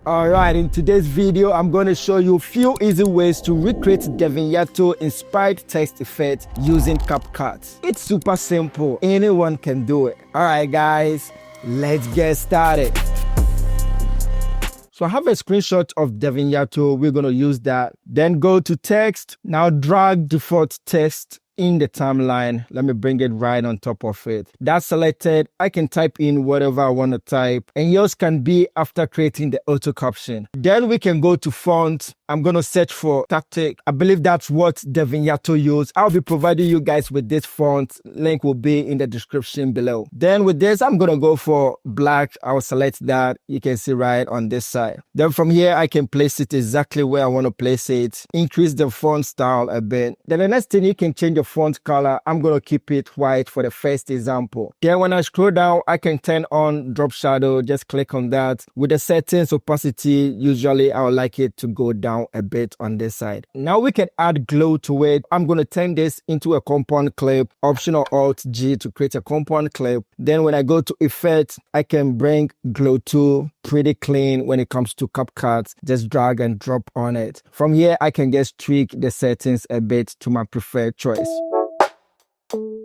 Alright, in today's video, I'm going to show you a few easy ways to recreate Devin Jatho inspired text effect using CapCut. It's super simple. Anyone can do it. Alright guys, let's get started. So I have a screenshot of Devin Jatho. We're going to use that. Then go to text. Now drag default text in the timeline. Let me bring it right on top of it. That's selected. I can type in whatever I want to type, and yours can be after creating the auto caption. Then we can go to font. I'm going to search for Tactic. I believe that's what Devin Jatho used. I'll be providing you guys with this font. Link will be in the description below. Then with this, I'm going to go for black. I'll select that. You can see right on this side. Then from here, I can place it exactly where I want to place it. Increase the font style a bit. Then the next thing, you can change the font color. I'm going to keep it white for the first example. Then when I scroll down, I can turn on drop shadow. Just click on that. With the settings opacity, usually I would like it to go down a bit on this side. Now we can add glow to it. I'm going to turn this into a compound clip. Option Alt G to create a compound clip. Then when I go to effect, I can bring glow to pretty clean when it comes to CapCut. Just drag and drop on it. From here, I can just tweak the settings a bit to my preferred choice.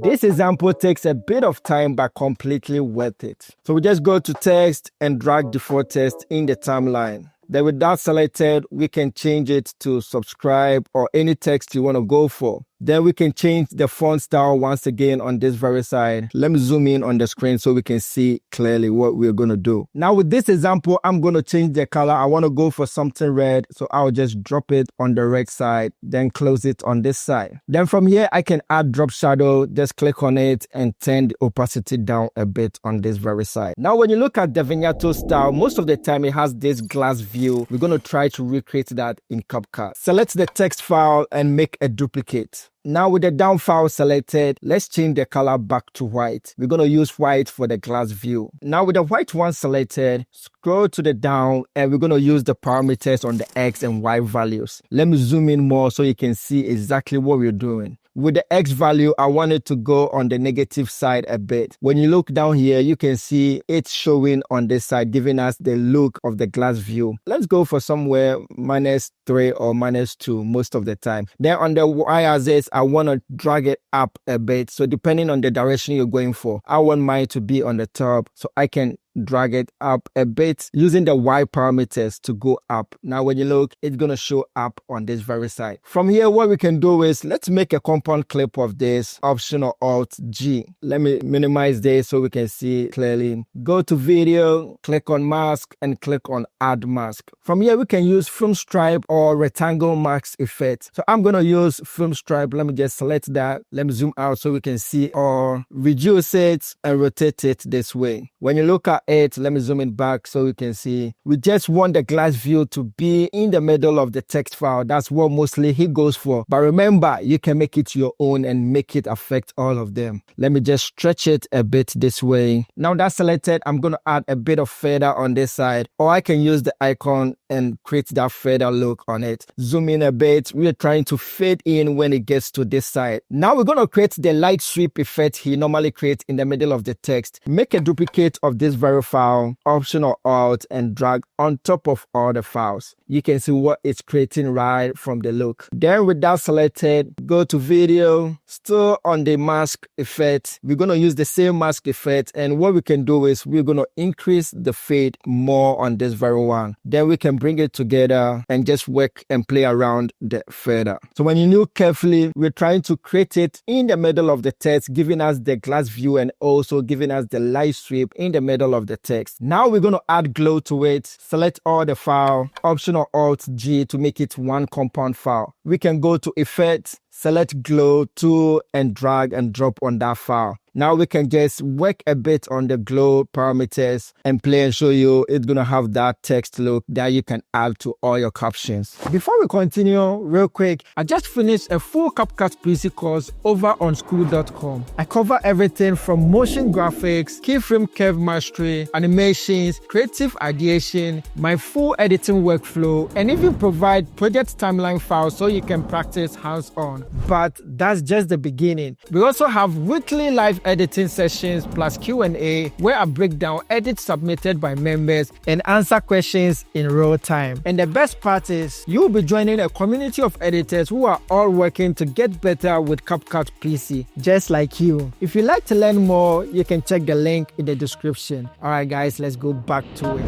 This example takes a bit of time but completely worth it. So we just go to text and drag default text in the timeline. Then with that selected, we can change it to subscribe or any text you want to go for. Then we can change the font style once again on this very side. Let me zoom in on the screen so we can see clearly what we're going to do. Now with this example, I'm going to change the color. I want to go for something red. So I'll just drop it on the red side, then close it on this side. Then from here, I can add drop shadow. Just click on it and turn the opacity down a bit on this very side. Now when you look at Devin Jatho style, most of the time it has this glass view. We're going to try to recreate that in CapCut. Select the text file and make a duplicate. Now with the down file selected, let's change the color back to white. We're going to use white for the glass view. Now with the white one selected, scroll to the down and we're going to use the parameters on the X and Y values. Let me zoom in more so you can see exactly what we're doing. With the X value, I want it to go on the negative side a bit. When you look down here, you can see it's showing on this side, giving us the look of the glass view. Let's go for somewhere -3 or -2 most of the time. Then on the Y-axis, I want to drag it up a bit. So depending on the direction you're going for, I want mine to be on the top so I can drag it up a bit using the Y parameters to go up. Now when you look, it's going to show up on this very side. From here, what we can do is let's make a compound clip of this. Option Alt G. Let me minimize this so we can see clearly. Go to video, click on mask and click on add mask. From here, we can use film stripe or rectangle mask effect. So I'm going to use film stripe. Let me just select that. Let me zoom out so we can see, or reduce it and rotate it this way. When you look at it, let me zoom it back so we can see. We just want the glass view to be in the middle of the text file. That's what mostly he goes for. But remember, you can make it your own and make it affect all of them. Let me just stretch it a bit this way. Now that's selected, I'm going to add a bit of feather on this side, or I can use the icon and create that feather look on it. Zoom in a bit. We're trying to fade in when it gets to this side. Now we're going to create the light sweep effect he normally creates in the middle of the text. Make a duplicate of this very file, Option Alt, and drag on top of all the files. You can see what it's creating right from the look. Then with that selected, go to video, still on the mask effect. We're going to use the same mask effect, and what we can do is we're going to increase the fade more on this very one. Then we can bring it together and just work and play around the feather. So when you look carefully, we're trying to create it in the middle of the text, giving us the glass view and also giving us the light sweep in the middle of the text. Now we're going to add glow to it. Select all the file, Option Alt G to make it one compound file. We can go to effect, select glow tool and drag and drop on that file. Now we can just work a bit on the glow parameters and play and show you it's going to have that text look that you can add to all your captions. Before we continue, real quick, I just finished a full CapCut PC course over on school.com. I cover everything from motion graphics, keyframe curve mastery, animations, creative ideation, my full editing workflow, and even provide project timeline files so you can practice hands-on. But that's just the beginning. We also have weekly live editing sessions plus Q&A where I break down edits submitted by members and answer questions in real time. And the best part is you'll be joining a community of editors who are all working to get better with CapCut PC, just like you. If you'd like to learn more, you can check the link in the description. Alright guys, let's go back to it.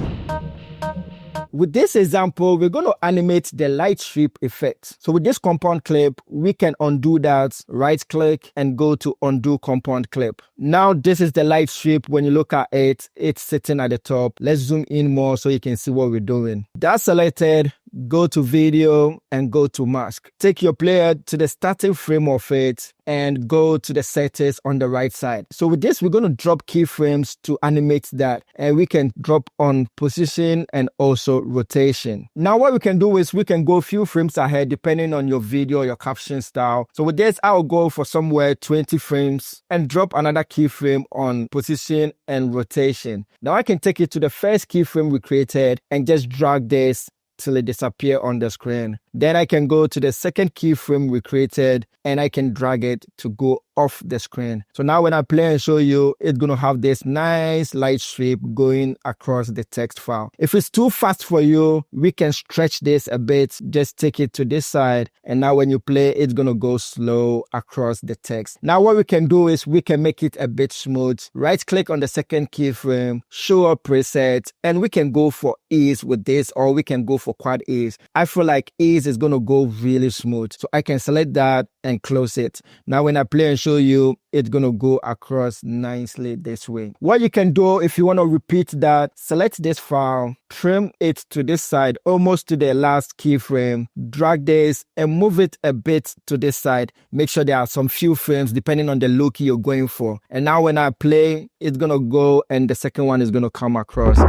With this example, we're going to animate the light strip effect. So with this compound clip, we can undo that, right click and go to undo compound clip. Now this is the light strip. When you look at it, it's sitting at the top. Let's zoom in more so you can see what we're doing. That's selected. Go to video and go to mask. Take your player to the starting frame of it and go to the settings on the right side. So with this, we're going to drop keyframes to animate that, and we can drop on position and also rotation. Now what we can do is we can go a few frames ahead depending on your video, your caption style. So with this, I'll go for somewhere 20 frames and drop another keyframe on position and rotation. Now I can take it to the first keyframe we created and just drag this till it disappear on the screen. Then I can go to the second keyframe we created and I can drag it to go off the screen. So now when I play and show you, it's going to have this nice light strip going across the text file. If it's too fast for you, we can stretch this a bit. Just take it to this side. And now when you play, it's going to go slow across the text. Now what we can do is we can make it a bit smooth. Right click on the second keyframe, show up preset, and we can go for ease with this, or we can go for quad ease. I feel like ease is going to go really smooth. So I can select that and close it. Now when I play and show you, it's going to go across nicely this way. What you can do if you want to repeat that, select this file, trim it to this side, almost to the last keyframe, drag this and move it a bit to this side. Make sure there are some few frames depending on the look you're going for. And now when I play, it's going to go and the second one is going to come across.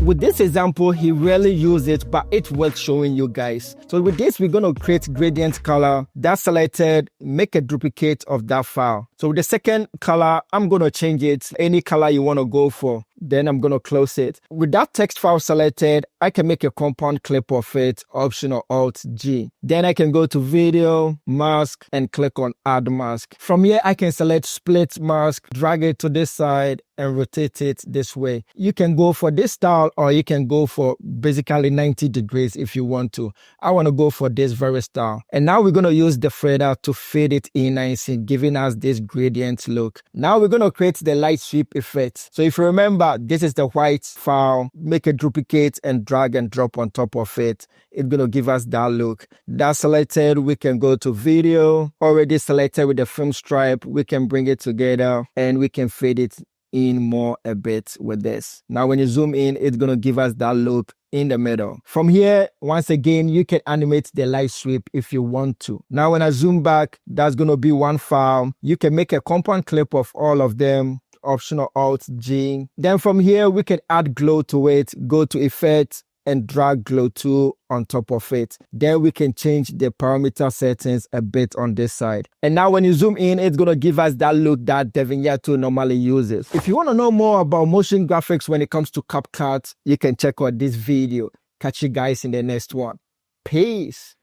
With this example, he rarely used it, but it's worth showing you guys. So with this, we're going to create gradient color. That's selected, make a duplicate of that file. So with the second color, I'm going to change it any color you want to go for. Then I'm going to close it. With that text file selected, I can make a compound clip of it, Option or Alt G. Then I can go to video, mask, and click on add mask. From here, I can select split mask, drag it to this side, and rotate it this way. You can go for this style or you can go for basically 90 degrees if you want to. I want to go for this very style. And now we're going to use the fader to fade it in nicely, giving us this gradient look. Now we're going to create the light sweep effect. So if you remember, this is the white file. Make a duplicate and drag and drop on top of it. It's going to give us that look. That's selected. We can go to video. Already selected with the film stripe. We can bring it together and we can fade it in more a bit with this. Now when you zoom in, it's going to give us that look in the middle. From here, once again, you can animate the light sweep if you want to. Now when I zoom back, that's going to be one file. You can make a compound clip of all of them. Option or Alt G. Then from here, we can add glow to it. Go to Effect and drag glow 2 on top of it. Then we can change the parameter settings a bit on this side. And now when you zoom in, it's going to give us that look that Devin Jatho normally uses. If you want to know more about motion graphics when it comes to CapCut, you can check out this video. Catch you guys in the next one. Peace.